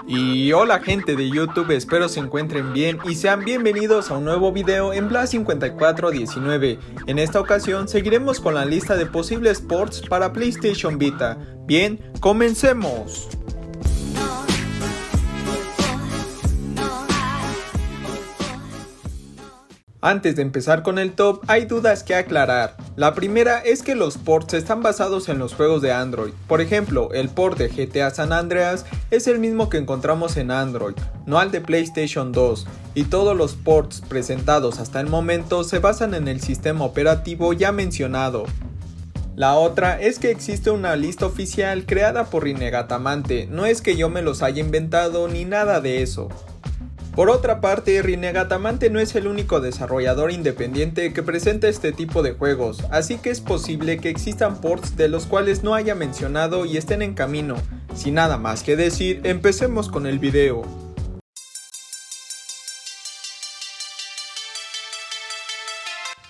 Y hola gente de YouTube, espero se encuentren bien y sean bienvenidos a un nuevo video en Blas5419. En esta ocasión seguiremos con la lista de posibles ports para PlayStation Vita. Bien, comencemos. Antes de empezar con el top, hay dudas que aclarar. La primera es que los ports están basados en los juegos de Android. Por ejemplo, el port de GTA San Andreas es el mismo que encontramos en Android, no al de PlayStation 2, y todos los ports presentados hasta el momento se basan en el sistema operativo ya mencionado. La otra es que existe una lista oficial creada por Rinegatamante, no es que yo me los haya inventado ni nada de eso. Por otra parte, Rinegatamante no es el único desarrollador independiente que presenta este tipo de juegos, así que es posible que existan ports de los cuales no haya mencionado y estén en camino. Sin nada más que decir, empecemos con el video.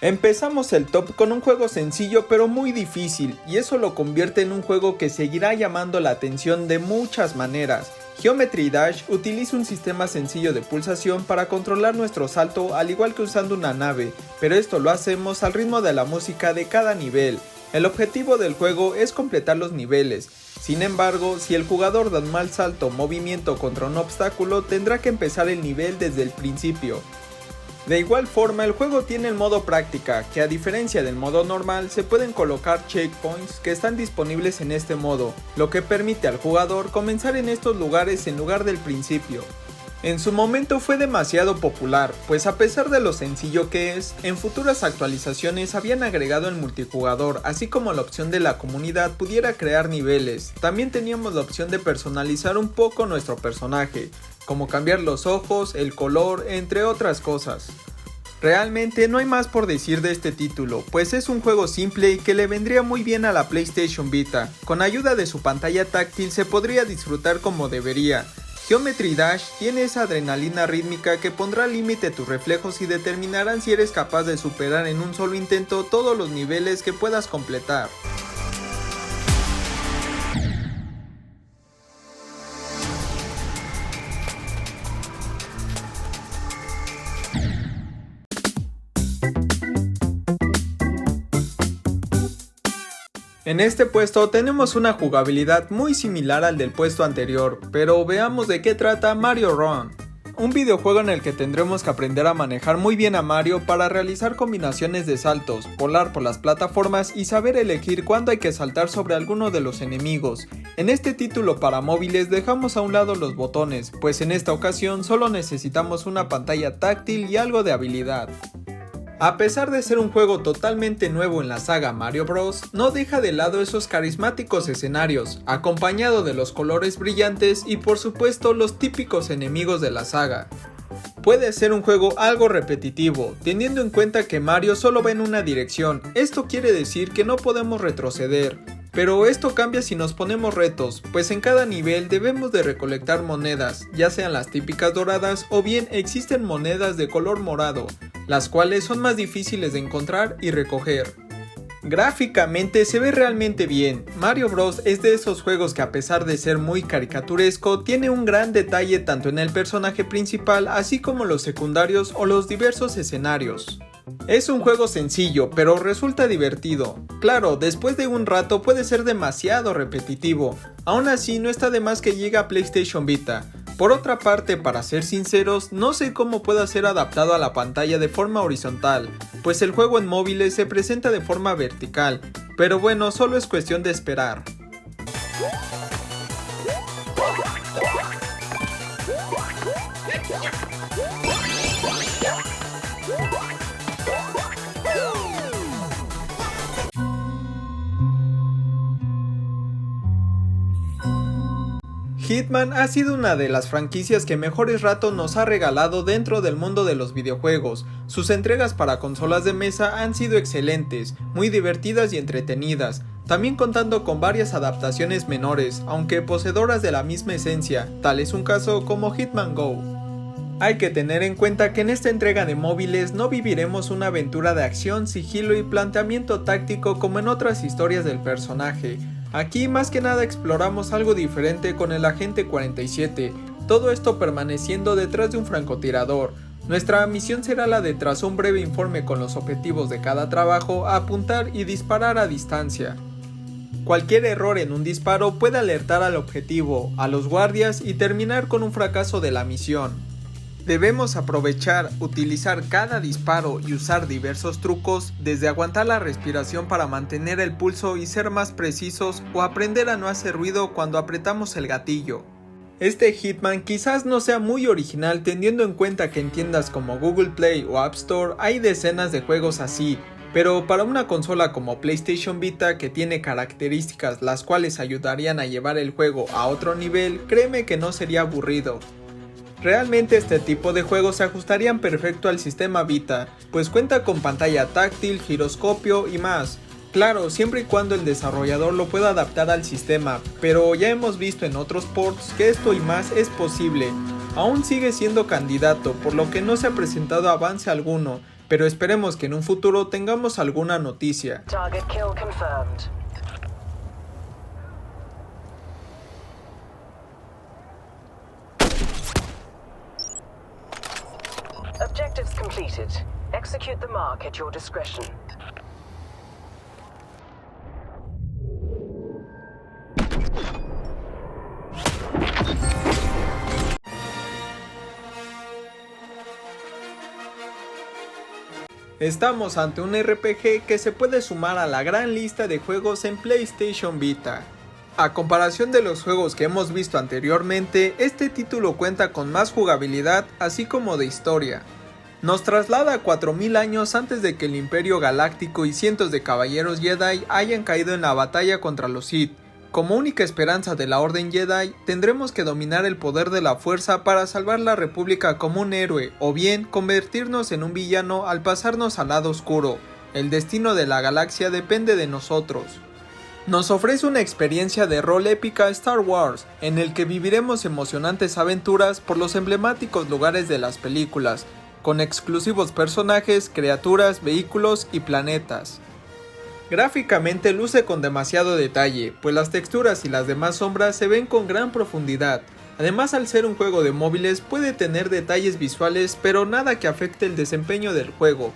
Empezamos el top con un juego sencillo pero muy difícil, y eso lo convierte en un juego que seguirá llamando la atención de muchas maneras. Geometry Dash utiliza un sistema sencillo de pulsación para controlar nuestro salto al igual que usando una nave, pero esto lo hacemos al ritmo de la música de cada nivel. El objetivo del juego es completar los niveles, sin embargo, si el jugador da un mal salto o movimiento contra un obstáculo, tendrá que empezar el nivel desde el principio. De igual forma, el juego tiene el modo práctica, que a diferencia del modo normal, se pueden colocar checkpoints que están disponibles en este modo, lo que permite al jugador comenzar en estos lugares en lugar del principio. En su momento fue demasiado popular, pues a pesar de lo sencillo que es, en futuras actualizaciones habían agregado el multijugador, así como la opción de la comunidad pudiera crear niveles. También teníamos la opción de personalizar un poco nuestro personaje, como cambiar los ojos, el color, entre otras cosas. Realmente no hay más por decir de este título, pues es un juego simple y que le vendría muy bien a la PlayStation Vita. Con ayuda de su pantalla táctil se podría disfrutar como debería. Geometry Dash tiene esa adrenalina rítmica que pondrá límite a tus reflejos y determinarán si eres capaz de superar en un solo intento todos los niveles que puedas completar. En este puesto tenemos una jugabilidad muy similar al del puesto anterior, pero veamos de qué trata Mario Run. Un videojuego en el que tendremos que aprender a manejar muy bien a Mario para realizar combinaciones de saltos, volar por las plataformas y saber elegir cuándo hay que saltar sobre alguno de los enemigos. En este título para móviles dejamos a un lado los botones, pues en esta ocasión solo necesitamos una pantalla táctil y algo de habilidad. A pesar de ser un juego totalmente nuevo en la saga Mario Bros, no deja de lado esos carismáticos escenarios, acompañado de los colores brillantes y por supuesto los típicos enemigos de la saga. Puede ser un juego algo repetitivo, teniendo en cuenta que Mario solo va en una dirección, esto quiere decir que no podemos retroceder. Pero esto cambia si nos ponemos retos, pues en cada nivel debemos de recolectar monedas, ya sean las típicas doradas o bien existen monedas de color morado, las cuales son más difíciles de encontrar y recoger. Gráficamente se ve realmente bien. Mario Bros es de esos juegos que a pesar de ser muy caricaturesco, tiene un gran detalle tanto en el personaje principal así como los secundarios o los diversos escenarios. Es un juego sencillo, pero resulta divertido. Claro, después de un rato puede ser demasiado repetitivo, aún así no está de más que llegue a PlayStation Vita. Por otra parte, para ser sinceros, no sé cómo pueda ser adaptado a la pantalla de forma horizontal, pues el juego en móviles se presenta de forma vertical, pero bueno, solo es cuestión de esperar. Hitman ha sido una de las franquicias que mejores ratos nos ha regalado dentro del mundo de los videojuegos. Sus entregas para consolas de mesa han sido excelentes, muy divertidas y entretenidas, también contando con varias adaptaciones menores, aunque poseedoras de la misma esencia, tal es un caso como Hitman Go. Hay que tener en cuenta que en esta entrega de móviles no viviremos una aventura de acción, sigilo y planteamiento táctico como en otras historias del personaje. Aquí más que nada exploramos algo diferente con el Agente 47, todo esto permaneciendo detrás de un francotirador. Nuestra misión será la de, tras un breve informe con los objetivos de cada trabajo, apuntar y disparar a distancia. Cualquier error en un disparo puede alertar al objetivo, a los guardias y terminar con un fracaso de la misión. Debemos aprovechar, utilizar cada disparo y usar diversos trucos, desde aguantar la respiración para mantener el pulso y ser más precisos, o aprender a no hacer ruido cuando apretamos el gatillo. Este Hitman quizás no sea muy original, teniendo en cuenta que en tiendas como Google Play o App Store hay decenas de juegos así, pero para una consola como PlayStation Vita, que tiene características las cuales ayudarían a llevar el juego a otro nivel, créeme que no sería aburrido. Realmente este tipo de juegos se ajustarían perfecto al sistema Vita, pues cuenta con pantalla táctil, giroscopio y más. Claro, siempre y cuando el desarrollador lo pueda adaptar al sistema, pero ya hemos visto en otros ports que esto y más es posible. Aún sigue siendo candidato, por lo que no se ha presentado avance alguno, pero esperemos que en un futuro tengamos alguna noticia. Target kill confirmed. Objectives completed. Execute the mark at your discretion. Estamos ante un RPG que se puede sumar a la gran lista de juegos en PlayStation Vita. A comparación de los juegos que hemos visto anteriormente, este título cuenta con más jugabilidad, así como de historia. Nos traslada a 4000 años antes de que el Imperio Galáctico y cientos de caballeros Jedi hayan caído en la batalla contra los Sith. Como única esperanza de la Orden Jedi, tendremos que dominar el poder de la fuerza para salvar la República como un héroe, o bien convertirnos en un villano al pasarnos al lado oscuro. El destino de la galaxia depende de nosotros. Nos ofrece una experiencia de rol épica Star Wars, en el que viviremos emocionantes aventuras por los emblemáticos lugares de las películas, con exclusivos personajes, criaturas, vehículos y planetas. Gráficamente luce con demasiado detalle, pues las texturas y las demás sombras se ven con gran profundidad. Además, al ser un juego de móviles puede tener detalles visuales, pero nada que afecte el desempeño del juego.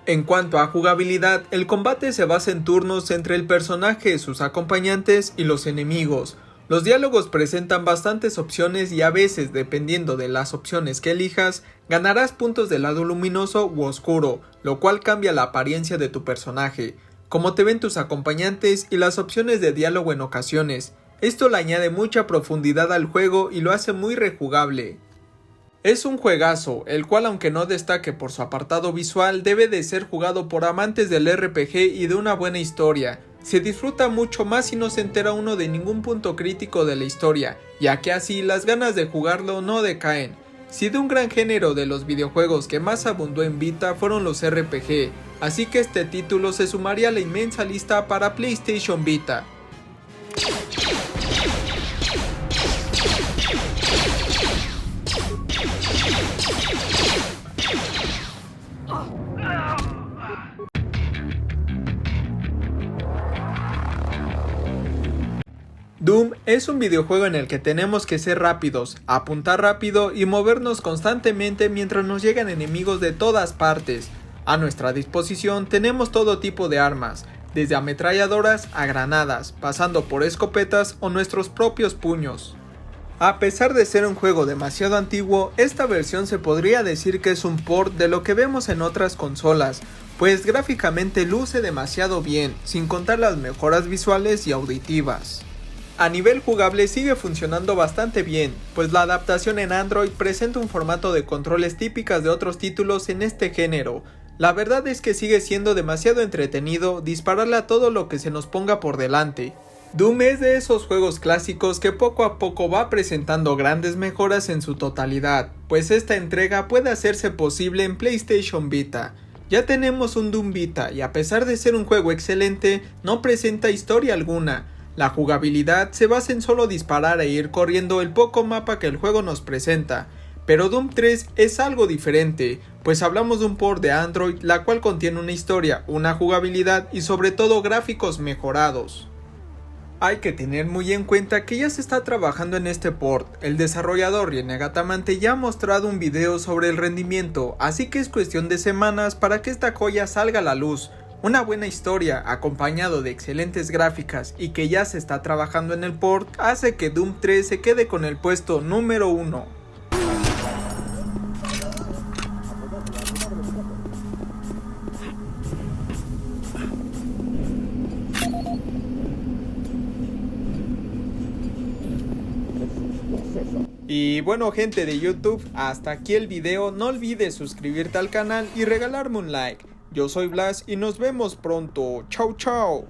En cuanto a jugabilidad, el combate se basa en turnos entre el personaje, sus acompañantes y los enemigos. Los diálogos presentan bastantes opciones y a veces, dependiendo de las opciones que elijas, ganarás puntos del lado luminoso u oscuro, lo cual cambia la apariencia de tu personaje, cómo te ven tus acompañantes y las opciones de diálogo en ocasiones. Esto le añade mucha profundidad al juego y lo hace muy rejugable. Es un juegazo, el cual, aunque no destaque por su apartado visual, debe de ser jugado por amantes del RPG y de una buena historia. Se disfruta mucho más si no se entera uno de ningún punto crítico de la historia, ya que así las ganas de jugarlo no decaen. Si de un gran género de los videojuegos que más abundó en Vita fueron los RPG, así que este título se sumaría a la inmensa lista para PlayStation Vita. Doom es un videojuego en el que tenemos que ser rápidos, apuntar rápido y movernos constantemente mientras nos llegan enemigos de todas partes. A nuestra disposición tenemos todo tipo de armas, desde ametralladoras a granadas, pasando por escopetas o nuestros propios puños. A pesar de ser un juego demasiado antiguo, esta versión se podría decir que es un port de lo que vemos en otras consolas, pues gráficamente luce demasiado bien, sin contar las mejoras visuales y auditivas. A nivel jugable sigue funcionando bastante bien, pues la adaptación en Android presenta un formato de controles típicas de otros títulos en este género. La verdad es que sigue siendo demasiado entretenido dispararle a todo lo que se nos ponga por delante. Doom es de esos juegos clásicos que poco a poco va presentando grandes mejoras en su totalidad, pues esta entrega puede hacerse posible en PlayStation Vita. Ya tenemos un Doom Vita y a pesar de ser un juego excelente, no presenta historia alguna. La jugabilidad se basa en solo disparar e ir corriendo el poco mapa que el juego nos presenta, pero Doom 3 es algo diferente, pues hablamos de un port de Android la cual contiene una historia, una jugabilidad y sobre todo gráficos mejorados. Hay que tener muy en cuenta que ya se está trabajando en este port. El desarrollador Renegatamante ya ha mostrado un video sobre el rendimiento, así que es cuestión de semanas para que esta joya salga a la luz. Una buena historia acompañado de excelentes gráficas y que ya se está trabajando en el port hace que Doom 3 se quede con el puesto número 1. Y bueno, gente de YouTube, hasta aquí el video. No olvides suscribirte al canal y regalarme un like. Yo soy Blas y nos vemos pronto. Chao, chao.